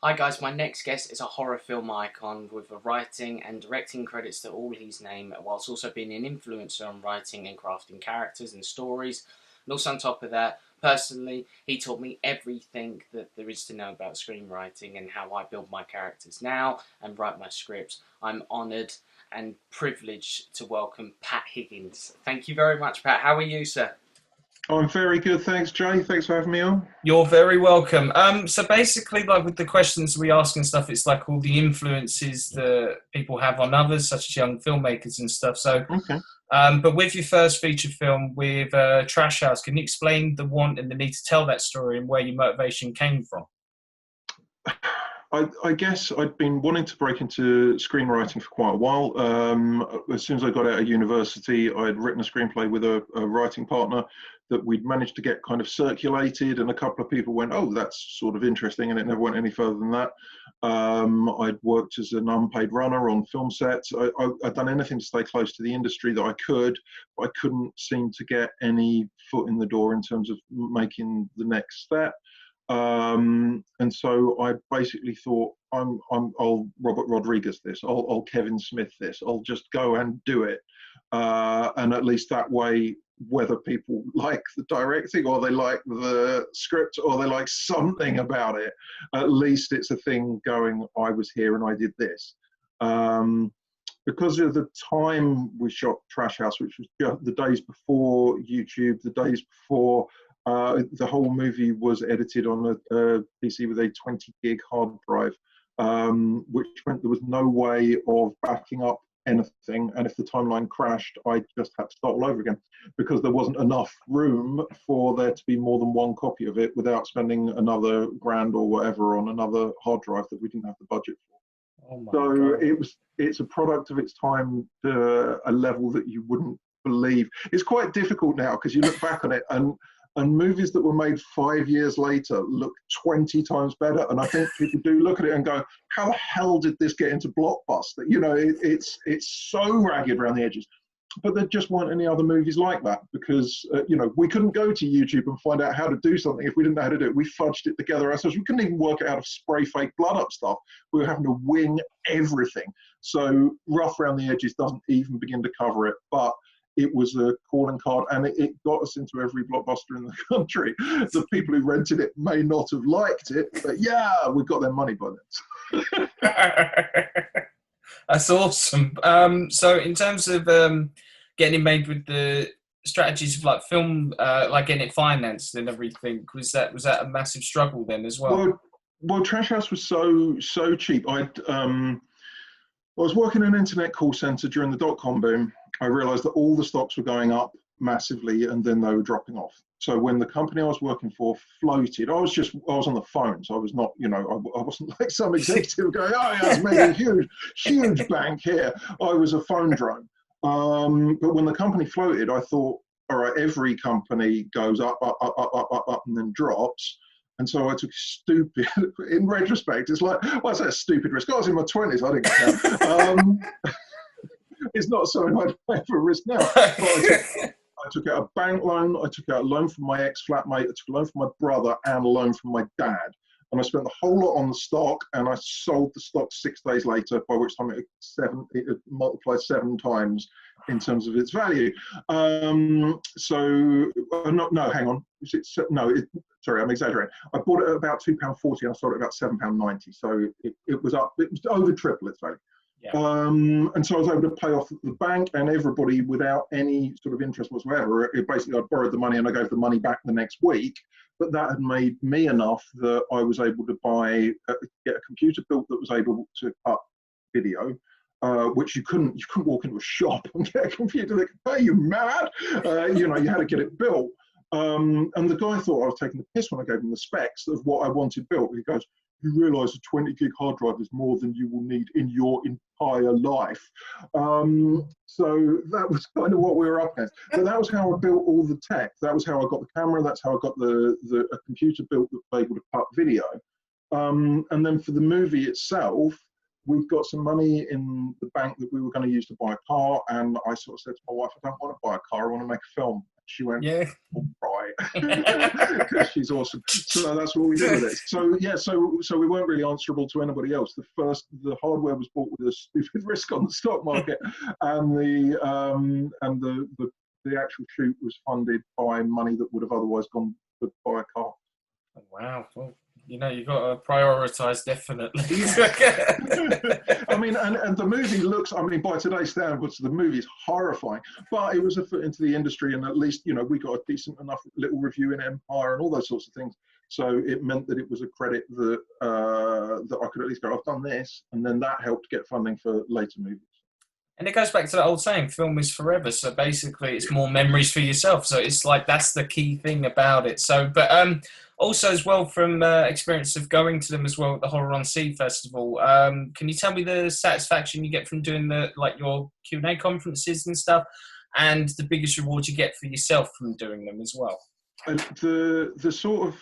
Hi guys, my next guest is a horror film icon with writing and directing credits to all his name, whilst also being an influencer on writing and crafting characters and stories. And also on top of that, personally, he taught me everything that there is to know about screenwriting and how I build my characters now and write my scripts. I'm honoured and privileged to welcome Pat Higgins. Thank you very much, Pat. How are you, sir? I'm very good, thanks, Jay. Thanks for having me on. You're very welcome. So basically, like with the questions we ask and stuff, it's like all the influences that people have on others, such as young filmmakers and stuff. So, Okay. but with your first feature film with Trash House, can you explain the want and the need to tell that story and where your motivation came from? I guess I'd been wanting to break into screenwriting for quite a while. As soon as I got out of university, I'd written a screenplay with a writing partner that we'd managed to get kind of circulated, and a couple of people went, "Oh, that's sort of interesting," and it never went any further than that. I'd worked as an unpaid runner on film sets. I'd done anything to stay close to the industry that I could, but I couldn't seem to get any foot in the door in terms of making the next step. And so I basically thought, I'll Robert Rodriguez this, I'll Kevin Smith this, I'll just go and do it. And at least that way, whether people like the directing or they like the script or they like something about it, at least it's a thing going, I was here and I did this. Because of the time we shot Trash House, which was the days before YouTube, the days before the whole movie was edited on a PC with a 20 gig hard drive, which meant there was no way of backing up anything. And if the timeline crashed, I just had to start all over again because there wasn't enough room for there to be more than one copy of it without spending another grand or whatever on another hard drive that we didn't have the budget for. Oh my So god! it's a product of its time to a level that you wouldn't believe. It's quite difficult now because you look back on it and movies that were made 5 years later look 20 times better. And I think people do look at it and go, how the hell did this get into blockbuster? It's so ragged around the edges. But there just weren't any other movies like that because, we couldn't go to YouTube and find out how to do something if we didn't know how to do it. We fudged it together ourselves. We couldn't even work it out of spray fake blood up stuff. We were having to wing everything. So rough around the edges doesn't even begin to cover it. But it was a calling card and it got us into every blockbuster in the country. The people who rented it may not have liked it, but yeah, we got their money by then. That's awesome. So in terms of getting it made with the strategies of like film, like getting it financed and everything, was that a massive struggle then as well? well, well, Trash House was so cheap. I was working in an internet call center during the dot-com boom. I realized that all the stocks were going up massively and then they were dropping off. So when the company I was working for floated, I was on the phone. So I was not, I wasn't like some executive going, oh, yeah, it's made a huge bank here. I was a phone drone. But when the company floated, I thought, all right, every company goes up, and then drops. And so I took stupid, in retrospect, it's like, well, that's a stupid risk. I was in my 20s, I didn't care. It's not something I'd ever risk now. But I took out a bank loan, I took out a loan from my ex-flatmate, I took a loan from my brother, and a loan from my dad. And I spent the whole lot on the stock, and I sold the stock 6 days later, by which time it had multiplied 7 times in terms of its value. No, hang on. Sorry, I'm exaggerating. I bought it at about £2.40 and I sold it at about £7.90. So it was up, it was over triple its value. Yeah. And so I was able to pay off the bank and everybody without any sort of interest whatsoever. Basically, I borrowed the money and I gave the money back the next week. But that had made me enough that I was able to get a computer built that was able to cut video, which you couldn't walk into a shop and get a computer that could pay you mad. You had to get it built. And the guy thought I was taking the piss when I gave him the specs of what I wanted built. He goes, you realize a 20 gig hard drive is more than you will need in your entire life. So that was kind of what we were up against. But that was how I built all the tech. That was how I got the camera. That's how I got a computer built that was able to cut video. And then for the movie itself, we've got some money in the bank that we were going to use to buy a car. And I sort of said to my wife, I don't want to buy a car. I want to make a film. She went, Yeah. all right, because she's awesome. So that's what we did with it. So yeah, so we weren't really answerable to anybody else. The hardware was bought with a stupid risk on the stock market, and the actual shoot was funded by money that would have otherwise gone to buy a car. Wow. Well, you've got to prioritise, definitely. I mean, and the movie looks, I mean, by today's standards, the movie is horrifying, but it was a foot into the industry, and at least, we got a decent enough little review in Empire and all those sorts of things. So it meant that it was a credit that that I could at least go, I've done this, and then that helped get funding for later movies. And it goes back to that old saying, film is forever. So basically it's more memories for yourself. So it's like, that's the key thing about it. So, but also as well, from experience of going to them as well at the Horror on Sea Festival, can you tell me the satisfaction you get from doing your Q&A conferences and stuff, and the biggest reward you get for yourself from doing them as well? And the sort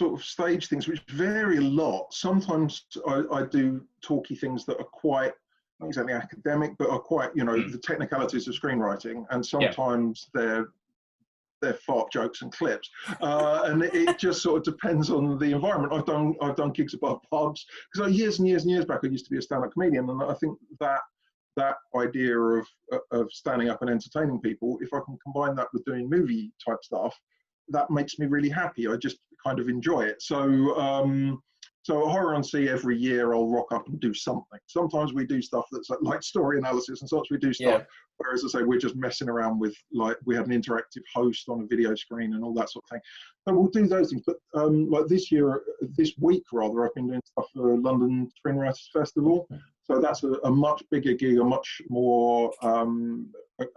of stage things, which vary a lot. Sometimes I do talky things that are quite, not exactly academic, but are quite, the technicalities of screenwriting, and sometimes they're fart jokes and clips, and it just sort of depends on the environment. I've done gigs above pubs, because years and years and years back I used to be a stand-up comedian, and I think that idea of standing up and entertaining people, if I can combine that with doing movie type stuff, that makes me really happy. I just kind of enjoy it. So at Horror on Sea, every year I'll rock up and do something. Sometimes we do stuff that's like story analysis, and sometimes we do stuff where, as I say, we're just messing around with, we have an interactive host on a video screen and all that sort of thing. So we'll do those things. But like this week rather, I've been doing stuff for London Screenwriters Festival. So that's a much bigger gig, a much more, I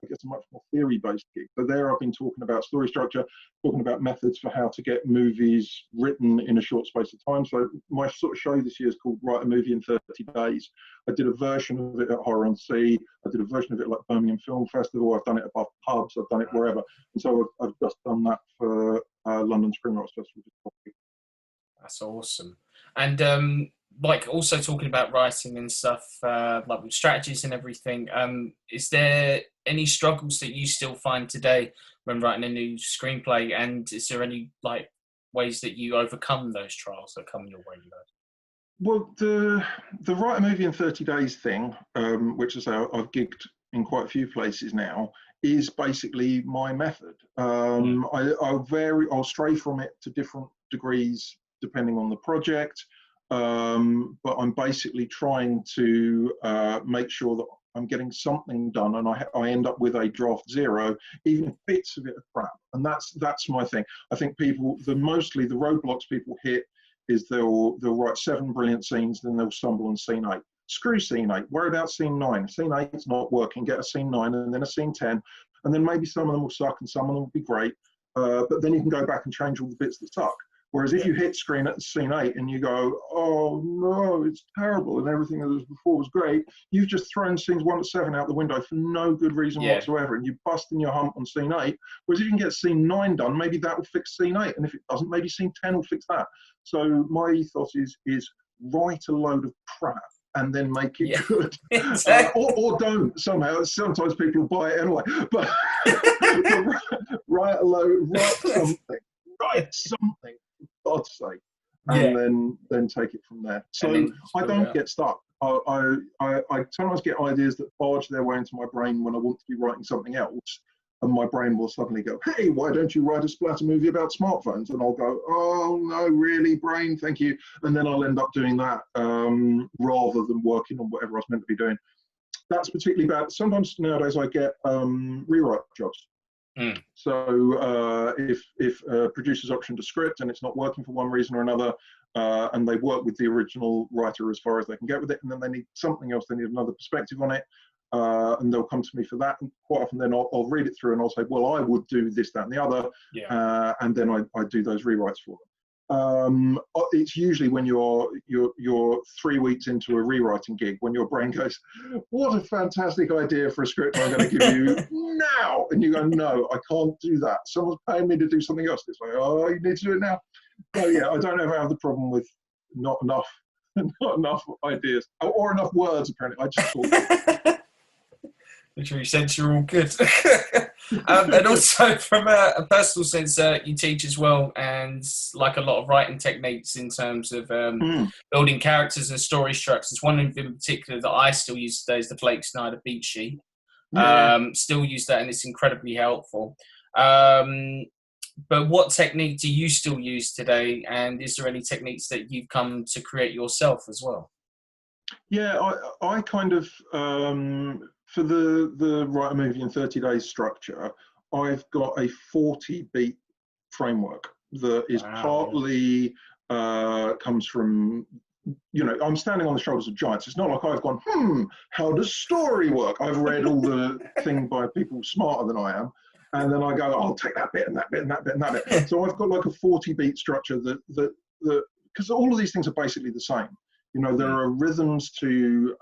guess, a much more theory-based gig. So there I've been talking about story structure, talking about methods for how to get movies written in a short space of time. So my sort of show this year is called Write a Movie in 30 Days. I did a version of it at Horror on Sea. I did a version of it like Birmingham Film Festival. I've done it above pubs. I've done it wherever. And so I've just done that for London Screenwriters Festival. That's awesome. And also talking about writing and stuff, like with strategies and everything, is there any struggles that you still find today when writing a new screenplay, and is there any ways that you overcome those trials that come your way? Well, the Write a Movie in 30 Days thing, which is how I've gigged in quite a few places now, is basically my method. I'll stray from it to different degrees depending on the project. But I'm basically trying to make sure that I'm getting something done, and I end up with a draft zero, even if bits of it are crap. And that's my thing. I think mostly the roadblocks people hit is they'll write 7 brilliant scenes, then they'll stumble on scene 8. Screw scene 8. Worry about scene 9. Scene 8 is not working. Get a scene 9 and then a scene 10, and then maybe some of them will suck and some of them will be great. But then you can go back and change all the bits that suck. Whereas if you hit scene 8 and you go, oh no, it's terrible, and everything that was before was great, you've just thrown scenes 1 to 7 out the window for no good reason whatsoever, and you bust in your hump on scene 8. Whereas if you can get scene 9 done, maybe that will fix scene 8, and if it doesn't, maybe scene 10 will fix that. So my ethos is write a load of crap and then make it good. Exactly. Or don't somehow. Sometimes people buy it anyway. But write something. God's sake, and then take it from there. So I don't get stuck. I sometimes get ideas that barge their way into my brain when I want to be writing something else, and my brain will suddenly go, hey, why don't you write a splatter movie about smartphones? And I'll go, oh no, really, brain, thank you. And then I'll end up doing that rather than working on whatever I was meant to be doing. That's particularly bad. Sometimes nowadays I get rewrite jobs. So if a producer's optioned a script and it's not working for one reason or another, and they work with the original writer as far as they can get with it, and then they need something else, they need another perspective on it, and they'll come to me for that. And quite often then I'll read it through and I'll say, well, I would do this, that, and the other, and then I do those rewrites for them. It's usually when you're 3 weeks into a rewriting gig, when your brain goes, what a fantastic idea for a script I'm going to give you now, and you go, no, I can't do that, someone's paying me to do something else. It's like, oh, you need to do it now. So yeah, I don't ever have the problem with not enough ideas or enough words. Apparently I just thought Which you said you're all good. And also from a personal sense, you teach as well, and like a lot of writing techniques in terms of building characters and story structures. One in particular that I still use today is the Blake Snyder beat sheet. Still use that, and it's incredibly helpful. But what technique do you still use today, and is there any techniques that you've come to create yourself as well? Yeah, I kind of, for the write a movie in 30 days structure, I've got a 40 beat framework that is partly comes from, I'm standing on the shoulders of giants. It's not like I've gone, how does story work? I've read all the thing by people smarter than I am. And then I go, I'll take that bit and that bit and that bit and that bit. So I've got like a 40 beat structure that because all of these things are basically the same. There are rhythms to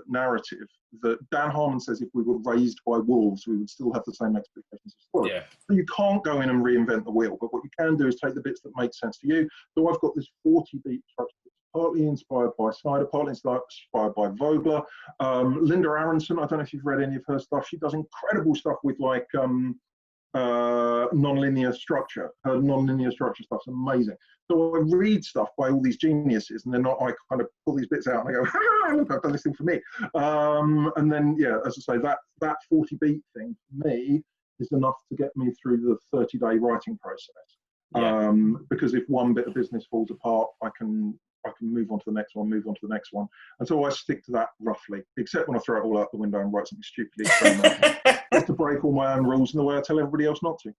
narrative that Dan Harmon says if we were raised by wolves, we would still have the same expectations of story. Yeah. So you can't go in and reinvent the wheel, but what you can do is take the bits that make sense to you. So I've got this 40 beat structure that's partly inspired by Snyder, partly inspired by Vogler. Linda Aronson, I don't know if you've read any of her stuff. She does incredible stuff with like non-linear structure. Her non-linear structure stuff's amazing. So I read stuff by all these geniuses, and then I kind of pull these bits out and I go, look, I've done this thing for me. And then, yeah, as I say, that 40 beat thing for me is enough to get me through the 30-day writing process. Yeah. Because if one bit of business falls apart, I can move on to the next one, move on to the next one. And so I stick to that roughly, except when I throw it all out the window and write something stupidly just to break all my own rules in the way I tell everybody else not to.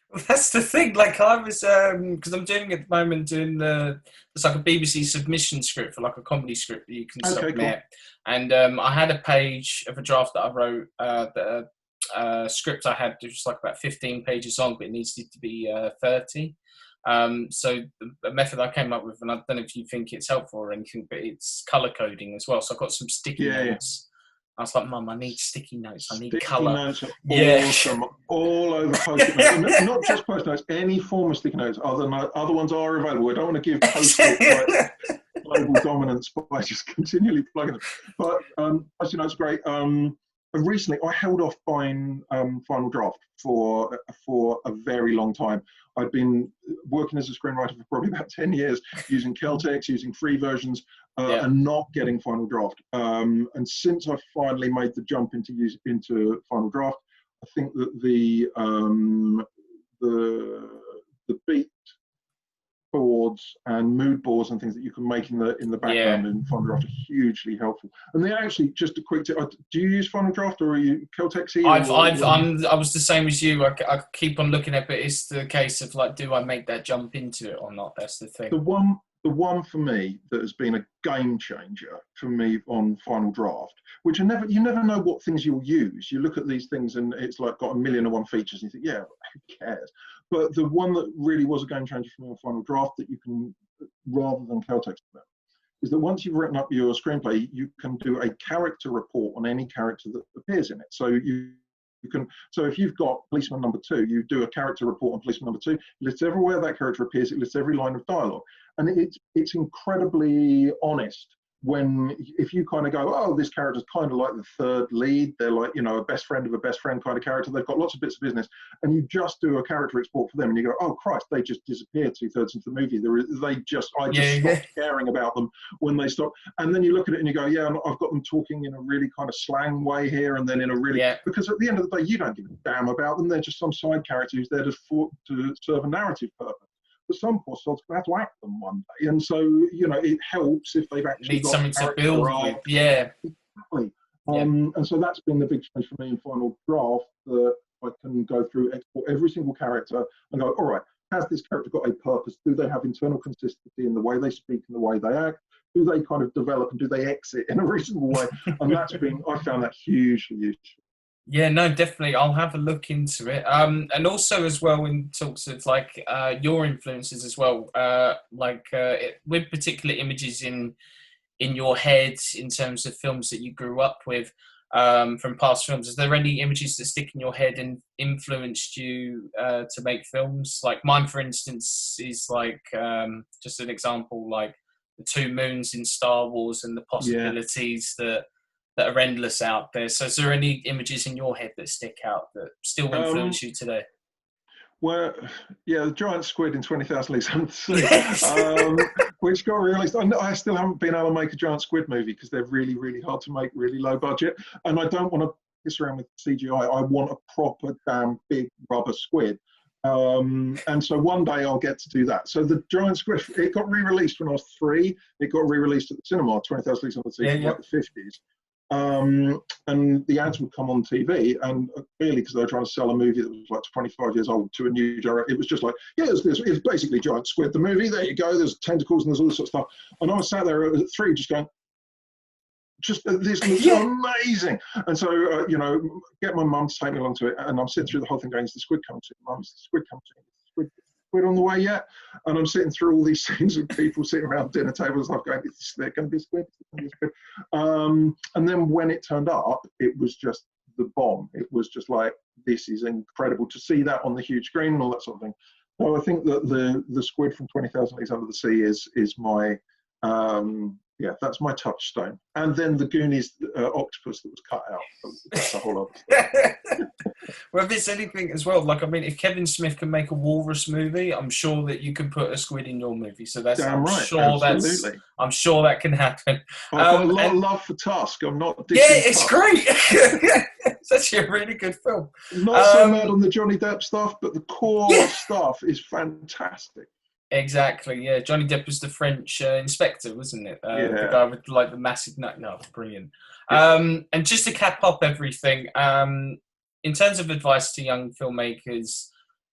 Well, that's the thing. Like I was, because I'm doing at the moment, it's like a BBC submission script for like a comedy script that you can submit. Cool. And I had a page of a draft that I wrote, the script I had was like about 15 pages long, but it needs to be 30. So the method I came up with, and I don't know if you think it's helpful or anything, but it's color coding as well. So I've got some sticky notes. I was like, Mum, I need sticky notes. I need colour. Sticky notes are awesome, all over Post-it notes. Not just Post-it notes, any form of sticky notes. Other ones are available. I don't want to give Post-it global dominance by just continually plugging them. But Post-it notes are great. Recently, I held off buying Final Draft for a very long time. I'd been working as a screenwriter for probably about 10 years, using Celtex, using free versions, and not getting Final Draft. And since I've finally made the jump into Final Draft, I think that the beat boards and mood boards and things that you can make in the background in Final Draft are hugely helpful. And they actually, just a quick tip, do you use Final Draft or are you Celtexy? I was the same as you. I keep on looking at it, but it's the case of like, do I make that jump into it or not? That's the thing. The one for me that has been a game changer for me on Final Draft, which you never know what things you'll use. You look at these things and it's like got 1,000,001 features and you think, yeah, who cares? But the one that really was a game changer for me on Final Draft that you can, rather than Celtex, is that once you've written up your screenplay, you can do a character report on any character that appears in it. So you can, so if you've got policeman number 2, you do a character report on policeman number 2, it lists everywhere that character appears, it lists every line of dialogue. And it's incredibly honest when, if you kind of go, oh, this character's kind of like the third lead, they're like, a best friend of a best friend kind of character, they've got lots of bits of business, and you just do a character export for them, and you go, oh Christ, they just disappeared 2/3 into the movie. I just stopped caring about them when they stopped. And then you look at it and you go, yeah, I've got them talking in a really kind of slang way here, and then in a really, because at the end of the day, you don't give a damn about them, they're just some side character who's there to serve a narrative purpose. But some poor sods going to have to act them one day, and so it helps if they've actually got something to build with. Yeah, exactly. And so that's been the big change for me in Final Draft, that I can go through, export every single character, and go, all right, has this character got a purpose? Do they have internal consistency in the way they speak and the way they act? Do they kind of develop and do they exit in a reasonable way? And I found that hugely useful. Yeah, no, definitely. I'll have a look into it. And also as well, in talks of like your influences as well, with particular images in your head in terms of films that you grew up with from past films. Is there any images that stick in your head and influenced you to make films? Like mine, for instance, is like just an example, like the 2 moons in Star Wars and the possibilities that that are endless out there. So is there any images in your head that stick out that still influence you today? Well, yeah, the giant squid in 20,000 Leagues Under the Sea, which got released. I still haven't been able to make a giant squid movie because they're really, really hard to make, really low budget. And I don't want to piss around with CGI. I want a proper damn big rubber squid. And so one day I'll get to do that. So the giant squid, it got re-released when I was 3. It got re-released at the cinema, 20,000 Leagues Under the Sea, from like the 50s. And the ads would come on TV, and clearly because they were trying to sell a movie that was like 25 years old to a new director, it was just like, yeah, it's basically Giant Squid, the movie. There you go. There's tentacles and there's all this sort of stuff. And I was sat there at 3, just going, this looks amazing. And so get my mum to take me along to it, and I'm sitting through the whole thing going, is the squid coming to you? Mum, is the squid coming to you? Squid on the way yet? And I'm sitting through all these scenes of people sitting around dinner tables and I'm going, is there going to be a squid? And then when it turned up, it was just the bomb. It was just like, this is incredible to see that on the huge screen and all that sort of thing. So I think that the squid from 20,000 Leagues Under the Sea is my that's my touchstone. And then the Goonies octopus that was cut out. That's a whole other stuff. Well, if it's anything as well, like, I mean, if Kevin Smith can make a walrus movie, I'm sure that you can put a squid in your movie. So that's, damn right. Absolutely. I'm sure that can happen. I've got a lot of love for Tusk. I'm not dissing it's Tusk. great. It's actually a really good film. Not so mad on the Johnny Depp stuff, but the core stuff is fantastic. Exactly, yeah. Johnny Depp was the French inspector, wasn't it? The guy with like the massive nut. No, brilliant. And just to cap up everything, in terms of advice to young filmmakers,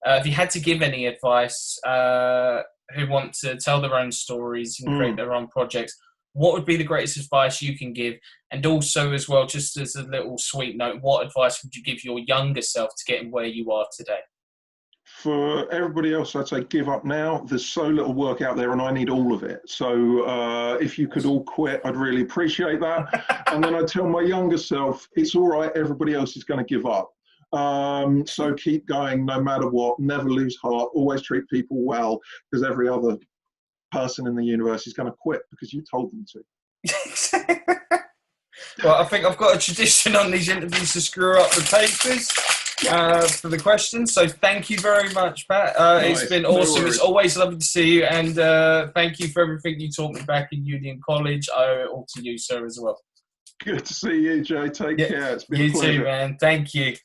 if you had to give any advice who want to tell their own stories and create their own projects, what would be the greatest advice you can give? And also as well, just as a little sweet note, what advice would you give your younger self to get where you are today? For everybody else, I'd say give up now. There's so little work out there and I need all of it. So if you could all quit, I'd really appreciate that. And then I'd tell my younger self, it's all right, everybody else is going to give up. So keep going no matter what, never lose heart, always treat people well, because every other person in the universe is going to quit because you told them to. Well, I think I've got a tradition on these interviews to screw up the papers for the questions. So thank you very much, Pat. Nice. It's been awesome. No, it's always lovely to see you. And thank you for everything you taught me back in uni and college. I owe it all to you, sir, as well. Good to see you, Jay. Take care. It's been a pleasure. You too, man. Thank you.